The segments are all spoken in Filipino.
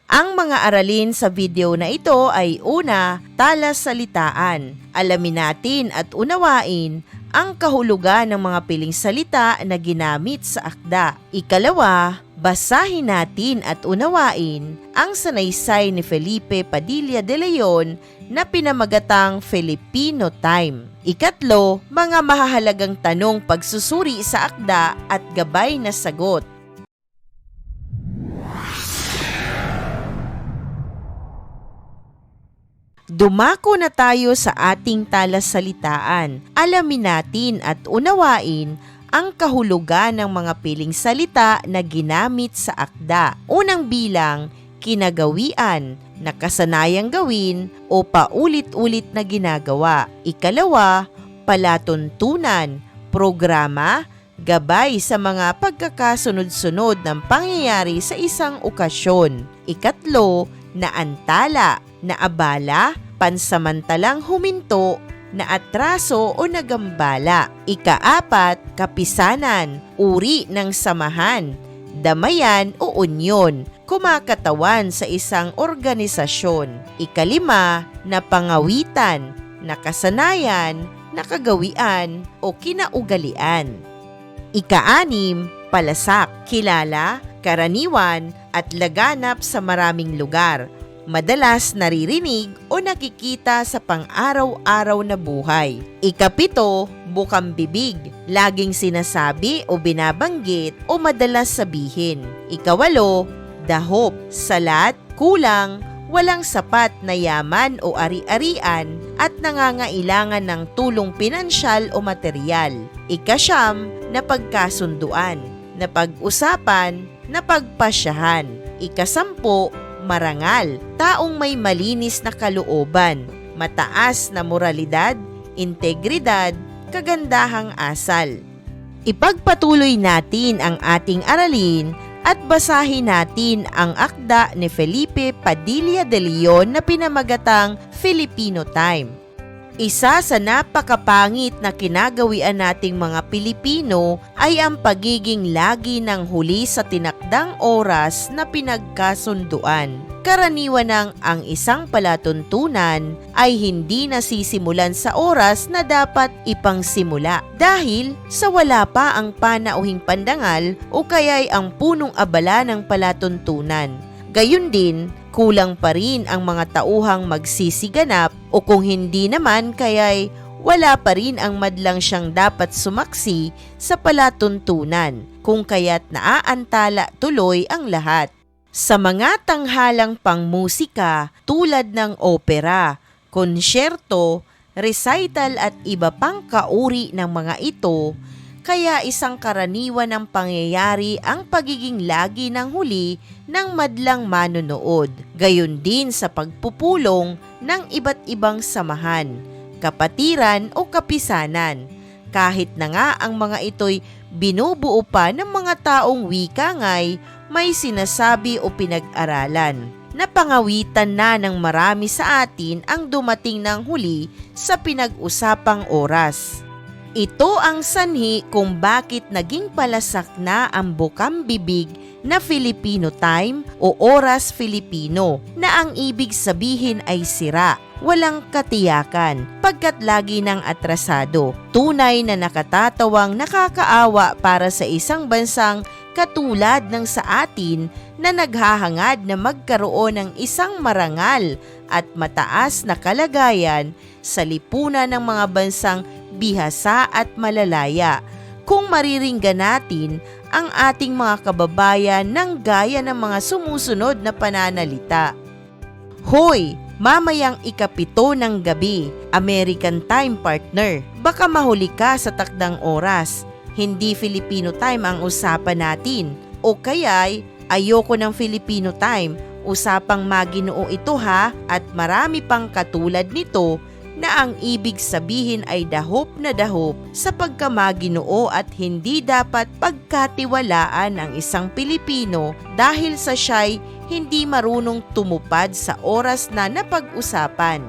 Ang mga aralin sa video na ito ay una, talasalitaan. Alamin natin at unawain ang kahulugan ng mga piling salita na ginamit sa akda. Ikalawa, basahin natin at unawain ang sanaysay ni Felipe Padilla de Leon na pinamagatang Filipino Time. Ikatlo, mga mahahalagang tanong pagsusuri sa akda at gabay na sagot. Dumako na tayo sa ating talasalitaan. Alamin natin at unawain ang kahulugan ng mga piling salita na ginamit sa akda. Unang bilang, kinagawian, nakasanayang gawin o paulit-ulit na ginagawa. Ikalawa, palatuntunan, programa, gabay sa mga pagkakasunod-sunod ng pangyayari sa isang okasyon. Ikatlo, naantala, naabala, pansamantalang huminto, naatraso o nagambala. Ikaapat, kapisanan, uri ng samahan, damayan o unyon, kumakatawan sa isang organisasyon. Ikalima, napangawitan, nakasanayan, nakagawian o kinaugalian. Ikaanim, palasak, kilala, karaniwan at laganap sa maraming lugar. Madalas naririnig o nakikita sa pang-araw-araw na buhay. Ikapito, bukang bibig, laging sinasabi o binabanggit o madalas sabihin. Ikawalo, dahop, salat, kulang, walang sapat na yaman o ari-arian at nangangailangan ng tulong pinansyal o material. Ikasyam, napagkasunduan, napag-usapan, napagpasyahan. Ikasampu, marangal, taong may malinis na kalooban, mataas na moralidad, integridad, kagandahang asal. Ipagpatuloy natin ang ating aralin at basahin natin ang akda ni Felipe Padilla de Leon na pinamagatang Filipino Time. Isa sa napakapangit na kinagawian nating mga Pilipino ay ang pagiging lagi ng huli sa tinakdang oras na pinagkasunduan. Karaniwan ang isang palatuntunan ay hindi nasisimulan sa oras na dapat ipangsimula dahil sa wala pa ang panauhing pandangal o kaya'y ang punong abala ng palatuntunan. Gayun din, kulang pa rin ang mga tauhang magsisiganap o kung hindi naman kaya'y wala pa rin ang madlang siyang dapat sumaksi sa palatuntunan kung kaya't naaantala tuloy ang lahat. Sa mga tanghalang pangmusika tulad ng opera, konsyerto, recital at iba pang kauri ng mga ito, kaya isang karaniwan ng pangyayari ang pagiging lagi ng huli ng madlang manonood. Gayon din sa pagpupulong ng iba't ibang samahan, kapatiran o kapisanan. Kahit na nga ang mga ito'y binubuo pa ng mga taong wika nga'y may sinasabi o pinag-aralan. Napangawitan na ng marami sa atin ang dumating ng huli sa pinag-usapang oras. Ito ang sanhi kung bakit naging palasak na ang bukang bibig na Filipino Time o Oras Filipino na ang ibig sabihin ay sira, walang katiyakan, pagkat lagi ng atrasado. Tunay na nakatatawang nakakaawa para sa isang bansang katulad ng sa atin na naghahangad na magkaroon ng isang marangal at mataas na kalagayan sa lipunan ng mga bansang bihasa at malalaya kung mariringgan natin ang ating mga kababayan ng gaya ng mga sumusunod na pananalita. Hoy! Mamayang 7 ng gabi, American Time partner. Baka mahuli ka sa takdang oras. Hindi Filipino Time ang usapan natin. O kaya'y ayoko ng Filipino Time. Usapang Maginoo ito ha, at marami pang katulad nito na ang ibig sabihin ay dahop na dahop sa pagkamaginoo at hindi dapat pagkatiwalaan ang isang Pilipino dahil sa siya'y hindi marunong tumupad sa oras na napag-usapan.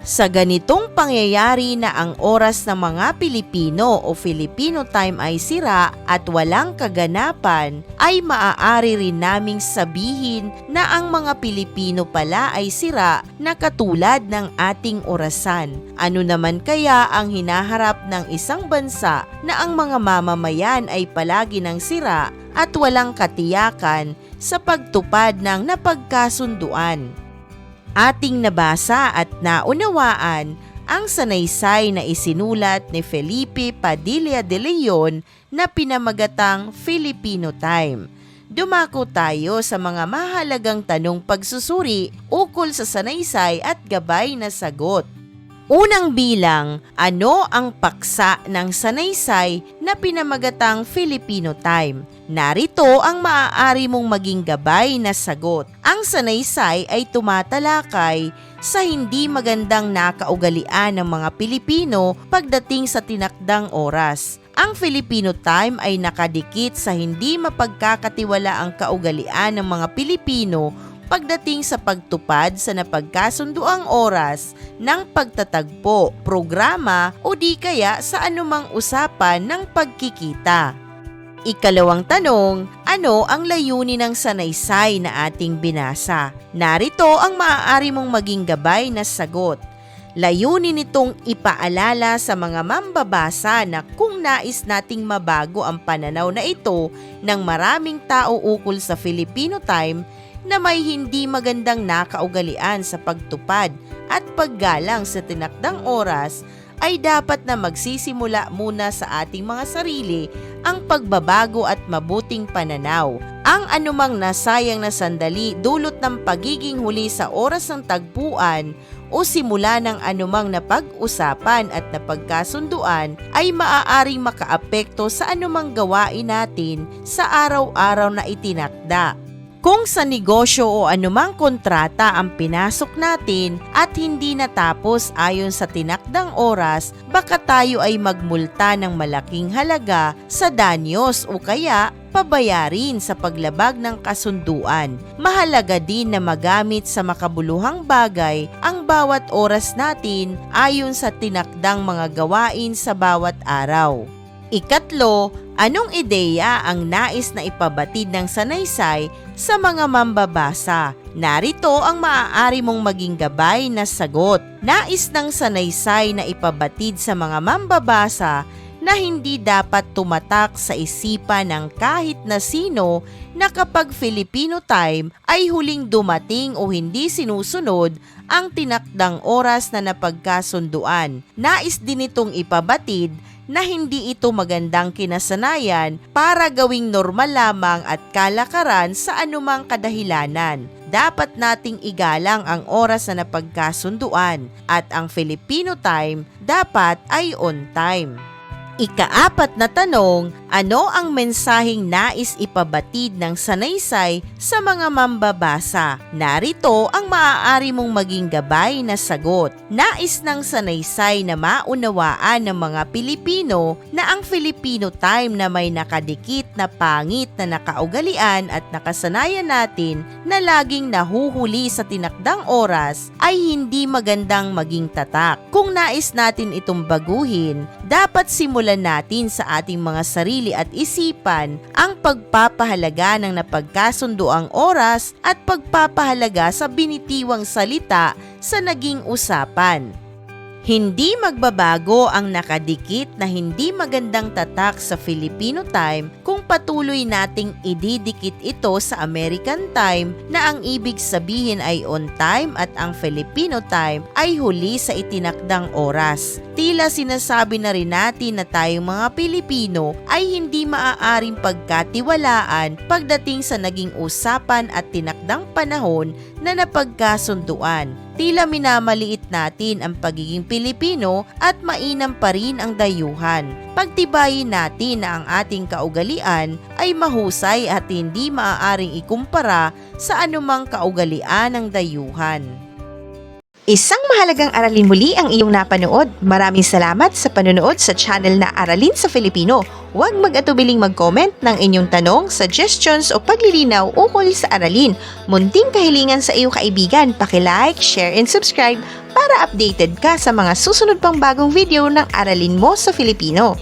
Sa ganitong pangyayari na ang oras ng mga Pilipino o Filipino time ay sira at walang kaganapan, ay maaari rin naming sabihin na ang mga Pilipino pala ay sira na katulad ng ating orasan. Ano naman kaya ang hinaharap ng isang bansa na ang mga mamamayan ay palagi ng sira at walang katiyakan sa pagtupad ng napagkasunduan? Ating nabasa at naunawaan ang sanaysay na isinulat ni Felipe Padilla de Leon na pinamagatang Filipino Time. Dumako tayo sa mga mahalagang tanong pagsusuri ukol sa sanaysay at gabay na sagot. Unang bilang, ano ang paksa ng sanaysay na pinamagatang Filipino Time? Narito ang maaari mong maging gabay na sagot. Ang sanaysay ay tumatalakay sa hindi magandang nakaugalian ng mga Pilipino pagdating sa tinakdang oras. Ang Filipino Time ay nakadikit sa hindi mapagkakatiwalaang kaugalian ng mga Pilipino pagdating sa pagtupad sa napagkasunduang oras ng pagtatagpo, programa o di kaya sa anumang usapan ng pagkikita. Ikalawang tanong, ano ang layunin ng sanaysay na ating binasa? Narito ang maaari mong maging gabay na sagot. Layunin nitong ipaalala sa mga mambabasa na kung nais nating mabago ang pananaw na ito ng maraming tao ukol sa Filipino Time na may hindi magandang nakaugalian sa pagtupad at paggalang sa tinakdang oras, ay dapat na magsisimula muna sa ating mga sarili ang pagbabago at mabuting pananaw. Ang anumang nasayang na sandali dulot ng pagiging huli sa oras ng tagpuan o simula ng anumang napag-usapan at napagkasunduan ay maaaring makaapekto sa anumang gawain natin sa araw-araw na itinakda. Kung sa negosyo o anumang kontrata ang pinasok natin at hindi natapos ayon sa tinakdang oras, baka tayo ay magmulta ng malaking halaga sa danyos o kaya pabayarin sa paglabag ng kasunduan. Mahalaga din na magamit sa makabuluhang bagay ang bawat oras natin ayon sa tinakdang mga gawain sa bawat araw. Ikatlo, anong ideya ang nais na ipabatid ng sanaysay sa mga mambabasa? Narito ang maaari mong maging gabay na sagot. Nais ng sanaysay na ipabatid sa mga mambabasa na hindi dapat tumatak sa isipan ng kahit na sino na kapag Filipino Time ay huling dumating o hindi sinusunod ang tinakdang oras na napagkasunduan. Nais din itong ipabatid na hindi ito magandang kinasanayan para gawing normal lamang at kalakaran sa anumang kadahilanan. Dapat nating igalang ang oras na napagkasunduan at ang Filipino Time dapat ay on time. Ikaapat na tanong, ano ang mensaheng nais ipabatid ng sanaysay sa mga mambabasa? Narito ang maaari mong maging gabay na sagot. Nais ng sanaysay na maunawaan ng mga Pilipino na ang Filipino Time na may nakadikit na pangit na nakaugalian at nakasanayan natin na laging nahuhuli sa tinakdang oras ay hindi magandang maging tatak. Kung nais natin itong baguhin, dapat simulan natin sa ating mga sarili at isipan ang pagpapahalaga ng napagkasunduang oras at pagpapahalaga sa binitiwang salita sa naging usapan. Hindi magbabago ang nakadikit na hindi magandang tatak sa Filipino Time kung patuloy nating ididikit ito sa American Time na ang ibig sabihin ay on time at ang Filipino Time ay huli sa itinakdang oras. Tila sinasabi na rin natin na tayong mga Pilipino ay hindi maaaring pagkatiwalaan pagdating sa naging usapan at tinakdang panahon na napagkasunduan. Tila minamaliit natin ang pagiging Pilipino at mainam pa rin ang dayuhan. Pagtibayin natin na ang ating kaugalian ay mahusay at hindi maaaring ikumpara sa anumang kaugalian ng dayuhan. Isang mahalagang aralin muli ang iyong napanood. Maraming salamat sa panonood sa channel na Aralin sa Filipino. Huwag mag-atubiling mag-comment ng inyong tanong, suggestions o paglilinaw ukol sa aralin. Munting kahilingan sa iyong kaibigan, paki-like, share and subscribe para para updated ka sa mga susunod pang bagong video ng Aralin Mo sa Filipino.